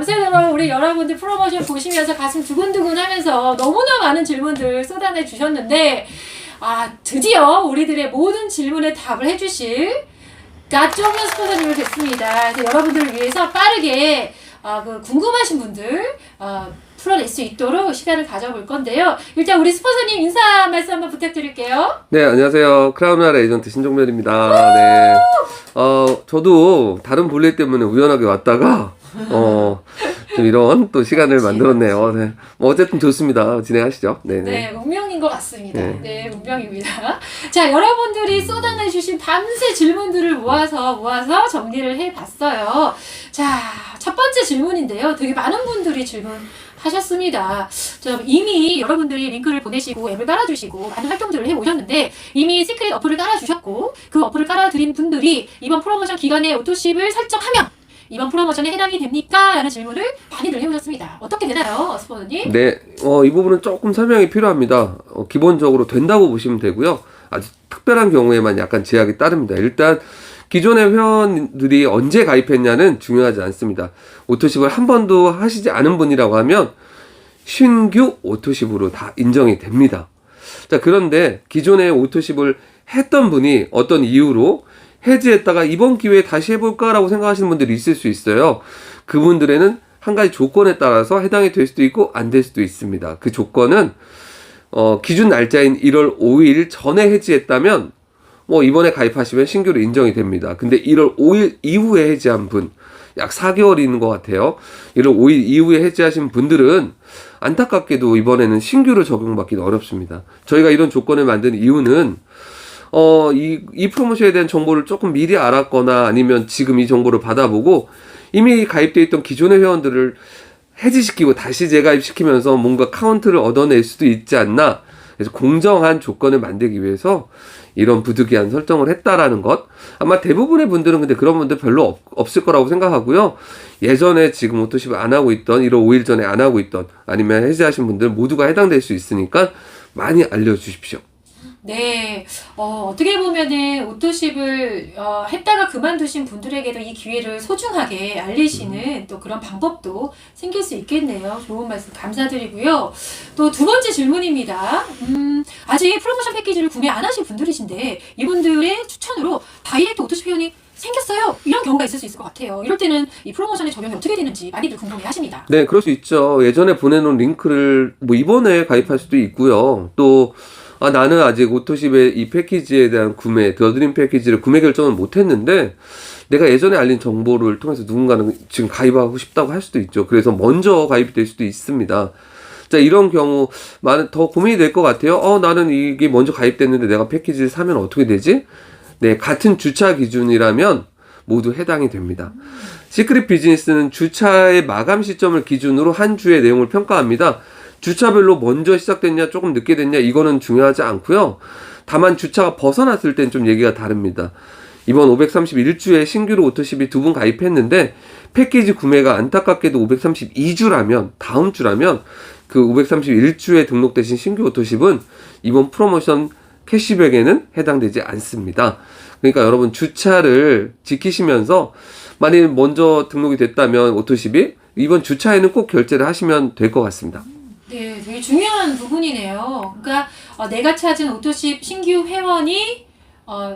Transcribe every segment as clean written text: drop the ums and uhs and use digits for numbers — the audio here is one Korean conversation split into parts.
밤새도록 우리 여러분들 프로모션 보시면서 가슴 두근두근 하면서 너무나 많은 질문들 쏟아내 주셨는데, 드디어 우리들의 모든 질문에 답을 해주실 갓종면 스폰서님을 뵙습니다. 그래서 여러분들을 위해서 빠르게 궁금하신 분들 풀어낼 수 있도록 시간을 가져볼 건데요. 일단 우리 스폰서님 인사 말씀 한번 부탁드릴게요. 네, 안녕하세요. 크라운나라 에이전트 신종면입니다. 네. 저도 다른 볼일 때문에 우연하게 왔다가 좀 이런 또 시간을 만들었네요. 네. 어쨌든 좋습니다. 진행하시죠. 네, 운명인 것 같습니다. 네. 네, 운명입니다. 자, 여러분들이 쏟아내주신 밤새 질문들을 모아서 정리를 해봤어요. 자, 첫 번째 질문인데요. 되게 많은 분들이 질문하셨습니다. 이미 여러분들이 링크를 보내시고 앱을 깔아주시고 많은 활동들을 해오셨는데, 이미 시크릿 어플을 깔아주셨고 그 어플을 깔아드린 분들이 이번 프로모션 기간에 오토십을 설정하면 이번 프로모션에 해당이 됩니까? 라는 질문을 많이들 해오셨습니다. 어떻게 되나요, 스포너님? 네, 이 부분은 조금 설명이 필요합니다. 기본적으로 된다고 보시면 되고요. 아주 특별한 경우에만 약간 제약이 따릅니다. 일단 기존의 회원들이 언제 가입했냐는 중요하지 않습니다. 오토십을 한 번도 하시지 않은 분이라고 하면 신규 오토십으로 다 인정이 됩니다. 자, 그런데 기존에 오토십을 했던 분이 어떤 이유로 해지했다가 이번 기회에 다시 해볼까라고 생각하시는 분들이 있을 수 있어요. 그분들에는 한 가지 조건에 따라서 해당이 될 수도 있고 안 될 수도 있습니다. 그 조건은 기준 날짜인 1월 5일 전에 해지했다면 이번에 가입하시면 신규로 인정이 됩니다. 근데 1월 5일 이후에 해지한 분, 약 4개월이 있는 것 같아요. 1월 5일 이후에 해지하신 분들은 안타깝게도 이번에는 신규로 적용받기는 어렵습니다. 저희가 이런 조건을 만든 이유는 이 프로모션에 대한 정보를 조금 미리 알았거나 아니면 지금 이 정보를 받아보고 이미 가입되어 있던 기존의 회원들을 해지시키고 다시 재가입시키면서 뭔가 카운트를 얻어낼 수도 있지 않나. 그래서 공정한 조건을 만들기 위해서 이런 부득이한 설정을 했다라는 것. 아마 대부분의 분들은 근데 그런 분들 별로 없을 거라고 생각하고요. 예전에 지금 오토십을 안 하고 있던 1월 5일 전에 안 하고 있던 아니면 해지하신 분들 모두가 해당될 수 있으니까 많이 알려주십시오. 네, 어떻게 보면은 오토십을 했다가 그만두신 분들에게도 이 기회를 소중하게 알리시는 또 그런 방법도 생길 수 있겠네요. 좋은 말씀 감사드리고요. 또 두 번째 질문입니다. 아직 프로모션 패키지를 구매 안 하신 분들이신데 이분들의 추천으로 다이렉트 오토십 회원이 생겼어요. 이런 경우가 있을 수 있을 것 같아요. 이럴 때는 이 프로모션의 적용이 어떻게 되는지 많이들 궁금해 하십니다. 네, 그럴 수 있죠. 예전에 보내놓은 링크를 이번에 가입할 수도 있고요. 또 나는 아직 오토십의 이 패키지에 대한 더드림 패키지를 구매 결정을 못했는데 내가 예전에 알린 정보를 통해서 누군가는 지금 가입하고 싶다고 할 수도 있죠. 그래서 먼저 가입이 될 수도 있습니다. 자, 이런 경우 더 고민이 될 것 같아요. 나는 이게 먼저 가입됐는데 내가 패키지를 사면 어떻게 되지? 네, 같은 주차 기준이라면 모두 해당이 됩니다. 시크릿 비즈니스는 주차의 마감 시점을 기준으로 한 주의 내용을 평가합니다. 주차별로 먼저 시작됐냐 조금 늦게 됐냐 이거는 중요하지 않고요. 다만 주차가 벗어났을 땐 좀 얘기가 다릅니다. 이번 531주에 신규로 오토십이 2분 가입했는데 패키지 구매가 안타깝게도 532주라면 다음 주라면 그 531주에 등록되신 신규 오토십은 이번 프로모션 캐시백에는 해당되지 않습니다. 그러니까 여러분 주차를 지키시면서 만일 먼저 등록이 됐다면 오토십이 이번 주차에는 꼭 결제를 하시면 될 것 같습니다. 네, 되게 중요한 부분이네요. 그러니까 내가 찾은 오토십 신규 회원이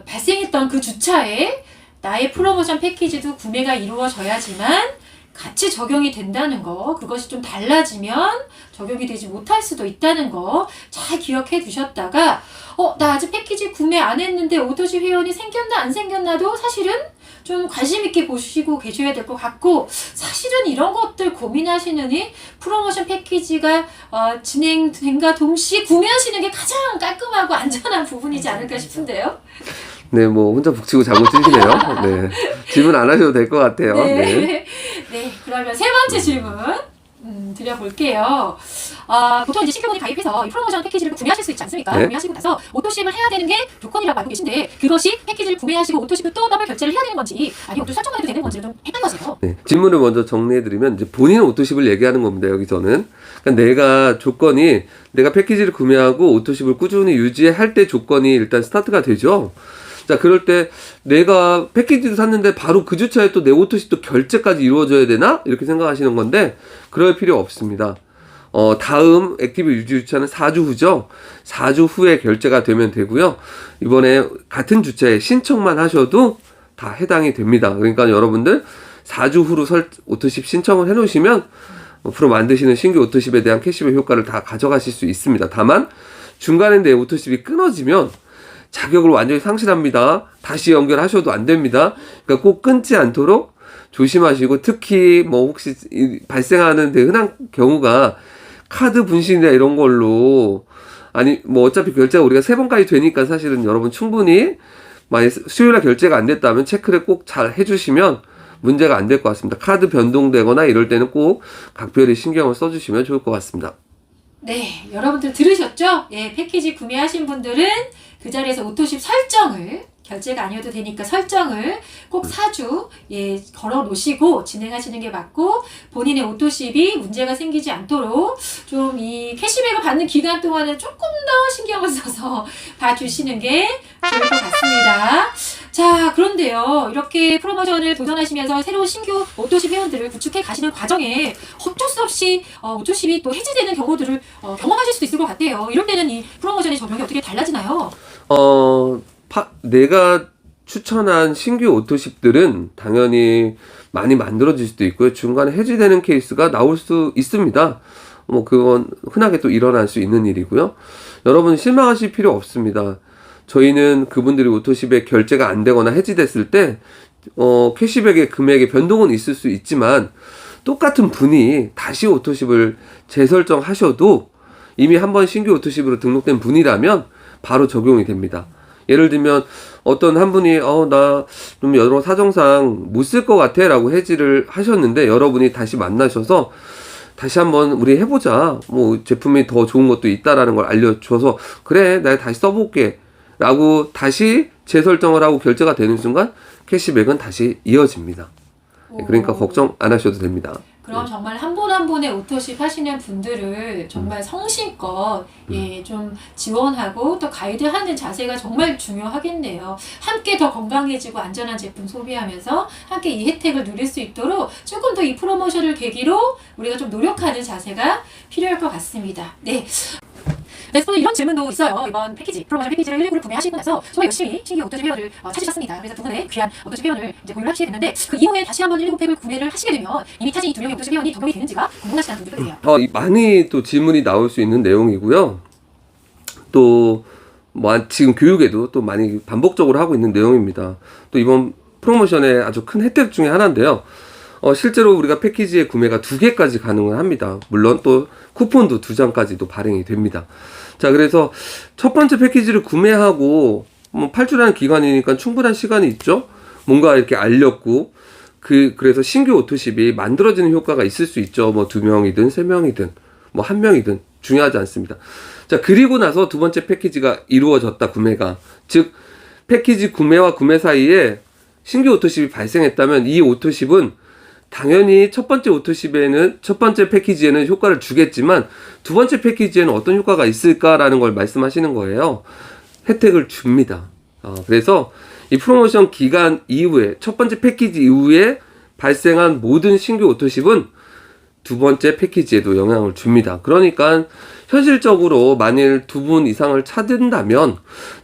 발생했던 그 주차에 나의 프로모션 패키지도 구매가 이루어져야지만 같이 적용이 된다는 거, 그것이 좀 달라지면 적용이 되지 못할 수도 있다는 거 잘 기억해 두셨다가 나 아직 패키지 구매 안 했는데 오토십 회원이 생겼나 안 생겼나도 사실은 좀 관심 있게 보시고 계셔야 될 것 같고, 사실은 이런 것들 고민하시느니 프로모션 패키지가 진행된과 동시에 구매하시는 게 가장 깔끔하고 안전한 부분이지 않을까 싶은데요. 네, 혼자 북치고 장구 찌시네요. 네, 질문 안 하셔도 될 것 같아요. 네. 네, 그러면 세 번째 질문 드려볼게요. 보통 이제 신규분이 가입해서 이 프로모션 패키지를 구매하실 수 있지 않습니까? 네. 구매하시고 나서 오토십을 해야 되는 게 조건이라고 알고 계신데 그것이 패키지를 구매하시고 오토십을 또 더블 결제를 해야 되는 건지 아니면 오토 설정만 해도 되는 건지를 좀 헷갈려서요. 네, 질문을 먼저 정리해드리면 이제 본인 오토십을 얘기하는 겁니다. 여기서는 그러니까 내가 패키지를 구매하고 오토십을 꾸준히 유지할 때 조건이 일단 스타트가 되죠. 자, 그럴 때 내가 패키지도 샀는데 바로 그 주차에 또 내 오토십도 결제까지 이루어져야 되나? 이렇게 생각하시는 건데 그럴 필요 없습니다. 다음 액티브 유지 주차는 4주 후죠. 4주 후에 결제가 되면 되고요. 이번에 같은 주차에 신청만 하셔도 다 해당이 됩니다. 그러니까 여러분들 4주 후로 오토십 신청을 해놓으시면 앞으로 만드시는 신규 오토십에 대한 캐시백 효과를 다 가져가실 수 있습니다. 다만 중간에 내 오토십이 끊어지면 자격을 완전히 상실합니다. 다시 연결하셔도 안 됩니다. 그러니까 꼭 끊지 않도록 조심하시고, 특히 뭐 혹시 발생하는 데 흔한 경우가 카드 분실이나 이런 걸로, 아니 뭐 어차피 결제가 우리가 3번까지 되니까 사실은 여러분 충분히 만약 수요일날 결제가 안 됐다면 체크를 꼭 잘 해주시면 문제가 안 될 것 같습니다. 카드 변동되거나 이럴 때는 꼭 각별히 신경을 써주시면 좋을 것 같습니다. 네, 여러분들 들으셨죠? 예, 패키지 구매하신 분들은 그 자리에서 오토십 설정을, 결제가 아니어도 되니까 설정을 꼭 4주 걸어 놓으시고 진행하시는 게 맞고, 본인의 오토십이 문제가 생기지 않도록 좀 이 캐시백을 받는 기간 동안은 조금 더 신경을 써서 봐주시는 게 좋을 것 같습니다. 자, 그런데요, 이렇게 프로모션을 도전하시면서 새로운 신규 오토십 회원들을 구축해 가시는 과정에 어쩔 수 없이 오토십이 또 해지되는 경우들을 경험하실 수도 있을 것 같아요. 이럴 때는 이 프로모션의 적용이 어떻게 달라지나요? 내가 추천한 신규 오토십들은 당연히 많이 만들어질 수도 있고요. 중간에 해지되는 케이스가 나올 수 있습니다. 뭐 그건 흔하게 또 일어날 수 있는 일이고요. 여러분 실망하실 필요 없습니다. 저희는 그분들이 오토십에 결제가 안 되거나 해지됐을 때 캐시백의 금액의 변동은 있을 수 있지만 똑같은 분이 다시 오토십을 재설정하셔도 이미 한번 신규 오토십으로 등록된 분이라면 바로 적용이 됩니다. 예를 들면 어떤 한 분이 나 좀 여러 사정상 못 쓸 것 같아 라고 해지를 하셨는데 여러분이 다시 만나셔서 다시 한번 우리 해보자, 뭐 제품이 더 좋은 것도 있다라는 걸 알려줘서 그래 내가 다시 써볼게 라고 다시 재설정을 하고 결제가 되는 순간 캐시백은 다시 이어집니다. 그러니까 걱정 안 하셔도 됩니다. 그럼 정말 한 분 한 분의 오토십 하시는 분들을 정말 성심껏 좀 지원하고 또 가이드하는 자세가 정말 중요하겠네요. 함께 더 건강해지고 안전한 제품 소비하면서 함께 이 혜택을 누릴 수 있도록 조금 더 이 프로모션을 계기로 우리가 좀 노력하는 자세가 필요할 것 같습니다. 네. 네, 또 이런 질문도 있어요. 이번 패키지, 프로모션 패키지를 119를 구매하시고 나서 정말 열심히 신규 오토십 회원을 찾으셨습니다. 그래서 두 분의 귀한 오토십 회원을 이제 보유를 하시게 됐는데 그 이후에 다시 한번 119팩을 구매를 하시게 되면 이미 타진 이 2명의 오토십 회원이 적용이 되는지가 궁금하시다는 분들도 계세요. 많이 또 질문이 나올 수 있는 내용이고요. 또 뭐 지금 교육에도 또 많이 반복적으로 하고 있는 내용입니다. 또 이번 프로모션의 아주 큰 혜택 중에 하나인데요. 실제로 우리가 패키지의 구매가 2개까지 가능을 합니다. 물론 또 쿠폰도 2장까지도 발행이 됩니다. 자, 그래서 첫 번째 패키지를 구매하고 8주라는 기간이니까 충분한 시간이 있죠. 뭔가 이렇게 알렸고 그래서 신규 오토십이 만들어지는 효과가 있을 수 있죠. 뭐 2명이든 3명이든 뭐 1명이든 중요하지 않습니다. 자, 그리고 나서 두 번째 패키지가 이루어졌다, 구매가. 즉 패키지 구매와 구매 사이에 신규 오토십이 발생했다면 이 오토십은 당연히 첫 번째 패키지에는 효과를 주겠지만 두 번째 패키지에는 어떤 효과가 있을까라는 걸 말씀하시는 거예요. 혜택을 줍니다. 그래서 이 프로모션 기간 이후에 첫 번째 패키지 이후에 발생한 모든 신규 오토십은 두 번째 패키지에도 영향을 줍니다. 그러니까 현실적으로 만일 2분 이상을 찾는다면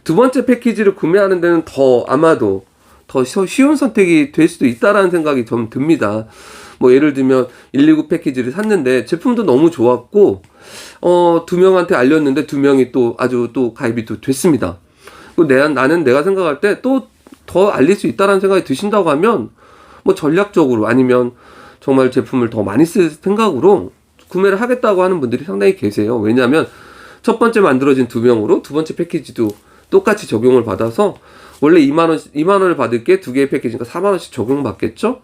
두 번째 패키지를 구매하는 데는 아마도 더 쉬운 선택이 될 수도 있다라는 생각이 좀 듭니다. 뭐 예를 들면 119 패키지를 샀는데 제품도 너무 좋았고 2명한테 알렸는데 2명이 또 아주 또 가입이 또 됐습니다. 나는 내가 생각할 때 또 더 알릴 수 있다라는 생각이 드신다고 하면 뭐 전략적으로 아니면 정말 제품을 더 많이 쓸 생각으로 구매를 하겠다고 하는 분들이 상당히 계세요. 왜냐하면 첫 번째 만들어진 2명으로 두 번째 패키지도 똑같이 적용을 받아서 원래 2만원을 받을 게 2개의 패키지니까 4만원씩 적용받겠죠?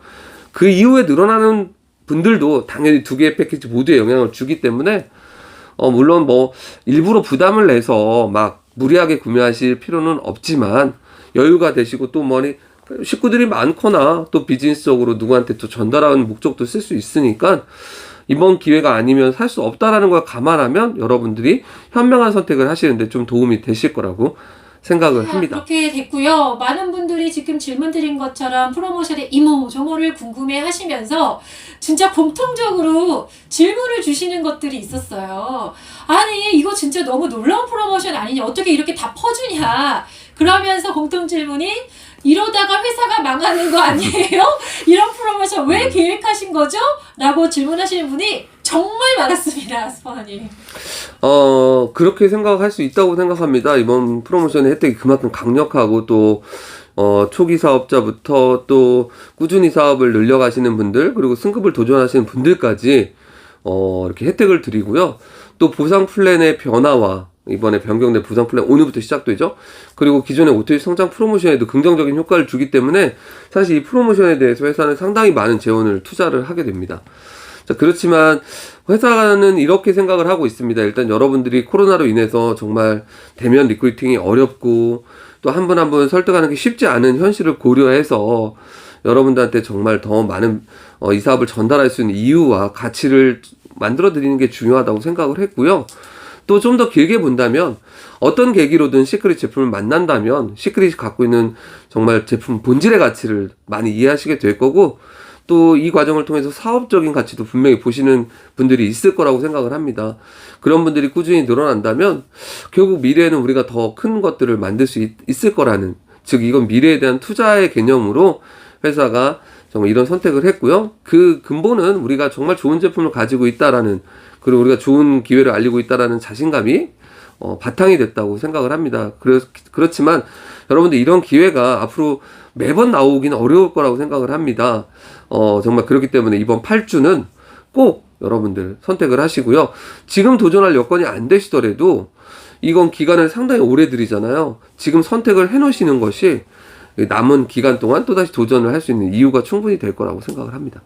그 이후에 늘어나는 분들도 당연히 2개의 패키지 모두에 영향을 주기 때문에 물론 뭐 일부러 부담을 내서 막 무리하게 구매하실 필요는 없지만 여유가 되시고 또 식구들이 많거나 또 비즈니스적으로 누구한테 또 전달하는 목적도 쓸 수 있으니까 이번 기회가 아니면 살 수 없다라는 걸 감안하면 여러분들이 현명한 선택을 하시는데 좀 도움이 되실 거라고 생각을 합니다. 그렇게 됐고요. 많은 분들이 지금 질문 드린 것처럼 프로모션의 이모저모를 궁금해 하시면서 진짜 공통적으로 질문을 주시는 것들이 있었어요. 아니, 이거 진짜 너무 놀라운 프로모션 아니냐? 어떻게 이렇게 다 퍼주냐? 그러면서 공통 질문이 이러다가 회사가 망하는 거 아니에요? 이런 프로모션 왜 계획하신 거죠? 라고 질문하시는 분이 정말 많았습니다, 스포너님. 그렇게 생각할 수 있다고 생각합니다. 이번 프로모션의 혜택이 그만큼 강력하고 또 초기 사업자부터 또 꾸준히 사업을 늘려가시는 분들, 그리고 승급을 도전하시는 분들까지 이렇게 혜택을 드리고요. 또 보상 플랜의 변화와 이번에 변경된 보상 플랜 오늘부터 시작되죠. 그리고 기존의 오토시 성장 프로모션에도 긍정적인 효과를 주기 때문에 사실 이 프로모션에 대해서 회사는 상당히 많은 재원을 투자를 하게 됩니다. 자, 그렇지만 회사는 이렇게 생각을 하고 있습니다. 일단 여러분들이 코로나로 인해서 정말 대면 리크루팅이 어렵고 또 한 분 한 분 설득하는 게 쉽지 않은 현실을 고려해서 여러분들한테 정말 더 많은 이 사업을 전달할 수 있는 이유와 가치를 만들어 드리는 게 중요하다고 생각을 했고요. 또 좀 더 길게 본다면 어떤 계기로든 시크릿 제품을 만난다면 시크릿이 갖고 있는 정말 제품 본질의 가치를 많이 이해하시게 될 거고 또 이 과정을 통해서 사업적인 가치도 분명히 보시는 분들이 있을 거라고 생각을 합니다. 그런 분들이 꾸준히 늘어난다면 결국 미래에는 우리가 더 큰 것들을 만들 수 있을 거라는, 즉 이건 미래에 대한 투자의 개념으로 회사가 정말 이런 선택을 했고요. 그 근본은 우리가 정말 좋은 제품을 가지고 있다라는, 그리고 우리가 좋은 기회를 알리고 있다라는 자신감이 바탕이 됐다고 생각을 합니다. 그렇지만 여러분들 이런 기회가 앞으로 매번 나오기는 어려울 거라고 생각을 합니다. 정말 그렇기 때문에 이번 8주는 꼭 여러분들 선택을 하시고요. 지금 도전할 여건이 안 되시더라도 이건 기간을 상당히 오래 드리잖아요. 지금 선택을 해 놓으시는 것이 남은 기간 동안 또다시 도전을 할 수 있는 이유가 충분히 될 거라고 생각을 합니다.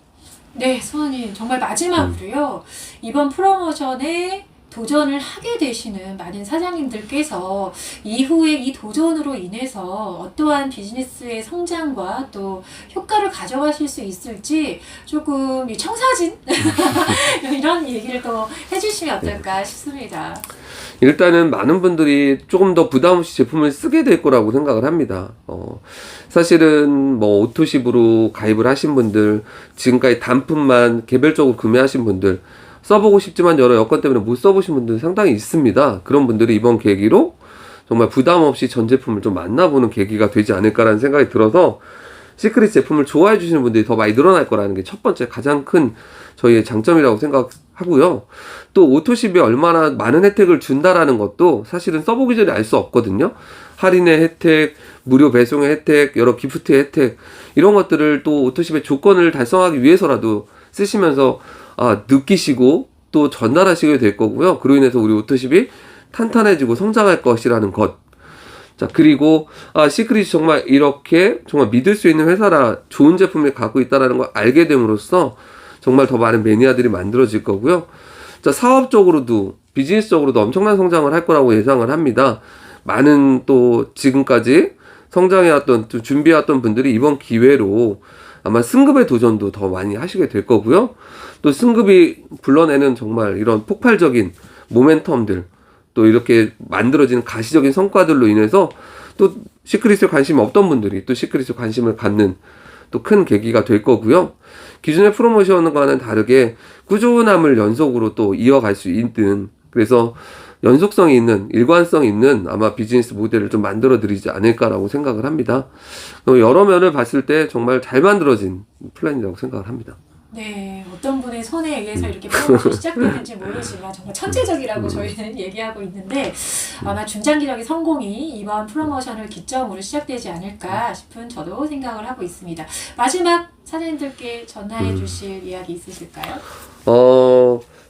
네, 소원님 정말 마지막으로요. 이번 프로모션에 도전을 하게 되시는 많은 사장님들께서 이후에 이 도전으로 인해서 어떠한 비즈니스의 성장과 또 효과를 가져가실 수 있을지 조금 이 청사진 이런 얘기를 또 해주시면 어떨까 싶습니다. 일단은 많은 분들이 조금 더 부담 없이 제품을 쓰게 될 거라고 생각을 합니다. 사실은 뭐 오토십으로 가입을 하신 분들, 지금까지 단품만 개별적으로 구매하신 분들, 써보고 싶지만 여러 여건 때문에 못 써보신 분들 상당히 있습니다. 그런 분들이 이번 계기로 정말 부담 없이 전 제품을 좀 만나보는 계기가 되지 않을까라는 생각이 들어서 시크릿 제품을 좋아해 주시는 분들이 더 많이 늘어날 거라는 게 첫 번째 가장 큰 저희의 장점이라고 생각하고요. 또 오토십이 얼마나 많은 혜택을 준다라는 것도 사실은 써보기 전에 알 수 없거든요. 할인의 혜택, 무료 배송의 혜택, 여러 기프트의 혜택, 이런 것들을 또 오토십의 조건을 달성하기 위해서라도 쓰시면서 느끼시고 또 전달하시게 될 거고요. 그로 인해서 우리 오토십이 탄탄해지고 성장할 것이라는 것. 자, 그리고 시크릿이 정말 이렇게 정말 믿을 수 있는 회사라, 좋은 제품을 갖고 있다는 걸 알게 됨으로써 정말 더 많은 매니아들이 만들어질 거고요. 자, 사업적으로도 비즈니스적으로도 엄청난 성장을 할 거라고 예상을 합니다. 많은 또 지금까지 성장해왔던, 또 준비해왔던 분들이 이번 기회로 아마 승급의 도전도 더 많이 하시게 될 거고요. 또 승급이 불러내는 정말 이런 폭발적인 모멘텀들, 또 이렇게 만들어지는 가시적인 성과들로 인해서 또 시크릿에 관심이 없던 분들이 또 시크릿에 관심을 갖는 또 큰 계기가 될 거고요. 기존의 프로모션과는 다르게 꾸준함을 연속으로 또 이어갈 수 있는, 그래서 연속성이 있는, 일관성 있는 아마 비즈니스 모델을 좀 만들어 드리지 않을까라고 생각을 합니다. 여러 면을 봤을 때 정말 잘 만들어진 플랜이라고 생각을 합니다. 네, 어떤 분의 손에 의해서 이렇게 프로모션이 시작됐는지 모르지만 정말 천재적이라고 저희는 얘기하고 있는데 아마 중장기적인 성공이 이번 프로모션을 기점으로 시작되지 않을까 싶은 저도 생각을 하고 있습니다. 마지막 사장님들께 전하해 주실 이야기 있으실까요?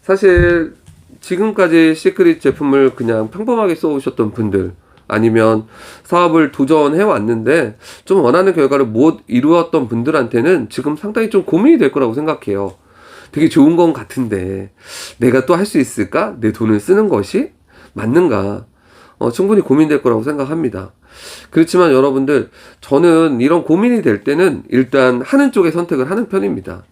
사실 지금까지 시크릿 제품을 그냥 평범하게 써오셨던 분들, 아니면 사업을 도전해 왔는데 좀 원하는 결과를 못 이루었던 분들한테는 지금 상당히 좀 고민이 될 거라고 생각해요. 되게 좋은 건 같은데 내가 또 할 수 있을까? 내 돈을 쓰는 것이 맞는가? 충분히 고민될 거라고 생각합니다. 그렇지만 여러분들, 저는 이런 고민이 될 때는 일단 하는 쪽에 선택을 하는 편입니다.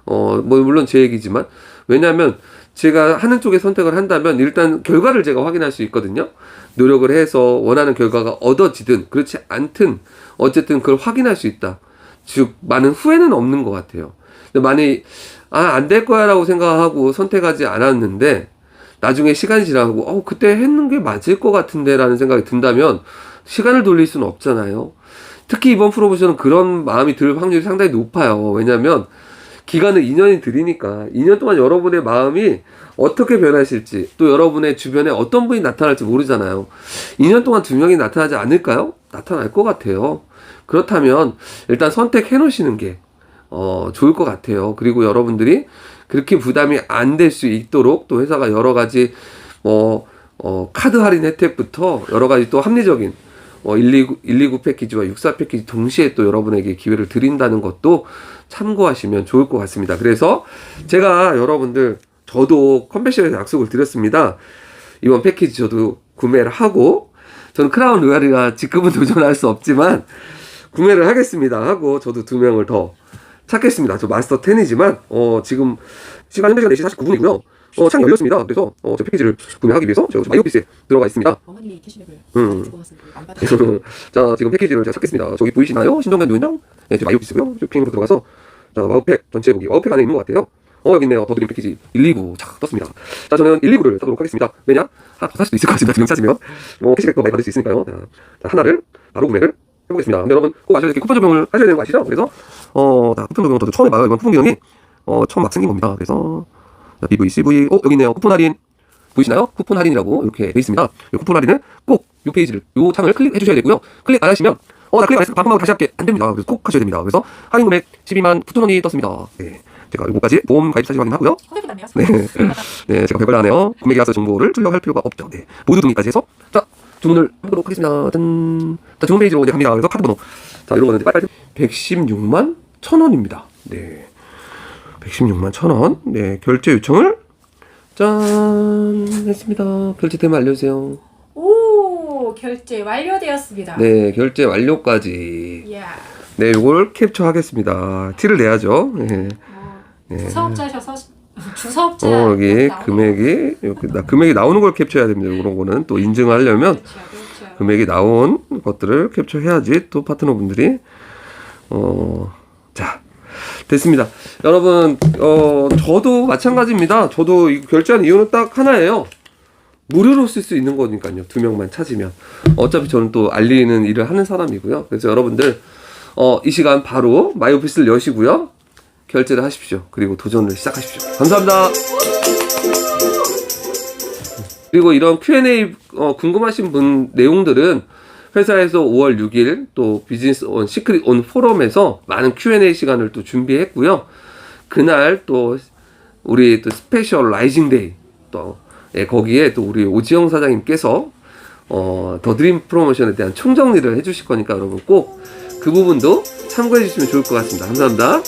물론 제 얘기지만, 왜냐하면 제가 하는 쪽에 선택을 한다면 일단 결과를 제가 확인할 수 있거든요. 노력을 해서 원하는 결과가 얻어지든 그렇지 않든 어쨌든 그걸 확인할 수 있다. 즉 많은 후회는 없는 것 같아요. 근데 많이 안 될 거야 라고 생각하고 선택하지 않았는데 나중에 시간이 지나고 그때 했는 게 맞을 것 같은데 라는 생각이 든다면 시간을 돌릴 수는 없잖아요. 특히 이번 프로모션은 그런 마음이 들 확률이 상당히 높아요. 왜냐하면 기간을 2년이 들이니까 2년 동안 여러분의 마음이 어떻게 변하실지 또 여러분의 주변에 어떤 분이 나타날지 모르잖아요. 2년 동안 2명이 나타나지 않을까요? 나타날 것 같아요. 그렇다면 일단 선택해 놓으시는 게 좋을 것 같아요. 그리고 여러분들이 그렇게 부담이 안 될 수 있도록 또 회사가 여러 가지 카드 할인 혜택부터 여러 가지 또 합리적인 129 패키지와 64 패키지 동시에 또 여러분에게 기회를 드린다는 것도 참고하시면 좋을 것 같습니다. 그래서 제가 여러분들 저도 컨벤션에서 약속을 드렸습니다. 이번 패키지 저도 구매를 하고 저는 크라운 로얄이라 지금은 도전할 수 없지만 구매를 하겠습니다. 하고 저도 2명을 더 찾겠습니다. 저 마스터 10이지만 지금 시간 현재 시간 4시 49분이고요. 창이 열렸습니다. 그래서 저 패키지를 구매하기 위해서 제가 마이오피스에 들어가 있습니다. 어머님이 캐시백을 안 받아. 자, 지금 패키지를 제가 찾겠습니다. 저기 보이시나요? 신정관 요인장? 네, 지금 마이오피스고요. 쇼핑으로 들어가서 자, 마우팩 전체 보기. 마우팩 안에 있는 것 같아요. 여기 있네요. 더드림 패키지 129 착 떴습니다. 자, 저는 129를 사도록 하겠습니다. 왜냐? 하나 더 살 수도 있을 것 같습니다. 지금 찾으면 캐시백도 많이 받을 수 있으니까요. 자, 하나를 바로 구매를 해보겠습니다. 근데 여러분 꼭 아셔야 될 게 쿠폰 적용을 하셔야 되는 거 아시죠? 그래서 자, 쿠폰 적용 저도 처음 해봐요. 이번 쿠폰 기능이 처음 막 생긴 겁니다. 그래서 자, BV, CV 여기 있네요. 쿠폰 할인 보이시나요? 쿠폰 할인이라고 이렇게 돼 있습니다. 이 쿠폰 할인은 꼭 이 페이지를 이 창을 클릭해 주셔야 되고요. 클릭 안 하시면 나 클릭 안 해서 반품하고 다시 할게 안 됩니다. 그래서 꼭 하셔야 됩니다. 그래서 할인 금액 12만 9천 원이 떴습니다. 네, 제가 이거까지 보험 가입 사실 확인하고요. 네, 제가 별걸 안 해요. 구매 계약서 정보를 출력할 필요가 없죠. 네, 모두 등기까지 해서 자 주문을 해보도록 하겠습니다. 짠, 자 주문 페이지로 이제 갑니다. 그래서 카드 번호 자 이런 거는 빨리 116만 1천 원입니다. 네, 116만 1천 원. 네, 결제 요청을 짠 했습니다. 결제되면 알려주세요. 오, 결제 완료되었습니다. 네, 결제 완료까지. 이야. 네, 이걸 캡처하겠습니다. 티를 내야죠. 네. 주사업자셔서 주사업자 여기 금액이 여기 금액이 나오는 걸 캡처해야 됩니다. 이런 거는 또 인증하려면 그렇죠. 금액이 나온 것들을 캡처해야지 또 파트너분들이 자 됐습니다. 여러분 저도 마찬가지입니다. 저도 이거 결제한 이유는 딱 하나예요. 무료로 쓸 수 있는 거니까요. 2명만 찾으면 어차피 저는 또 알리는 일을 하는 사람이고요. 그래서 여러분들 이 시간 바로 마이오피스를 여시고요. 결제를 하십시오. 그리고 도전을 시작하십시오. 감사합니다. 그리고 이런 Q&A 궁금하신 분 내용들은 회사에서 5월 6일 또 비즈니스 온 시크릿 온 포럼에서 많은 Q&A 시간을 또 준비했고요. 그날 또 우리 또 스페셜 라이징 데이 또 거기에 또 우리 오지영 사장님께서 더 드림 프로모션에 대한 총정리를 해주실 거니까 여러분 꼭 그 부분도 참고해 주시면 좋을 것 같습니다. 감사합니다.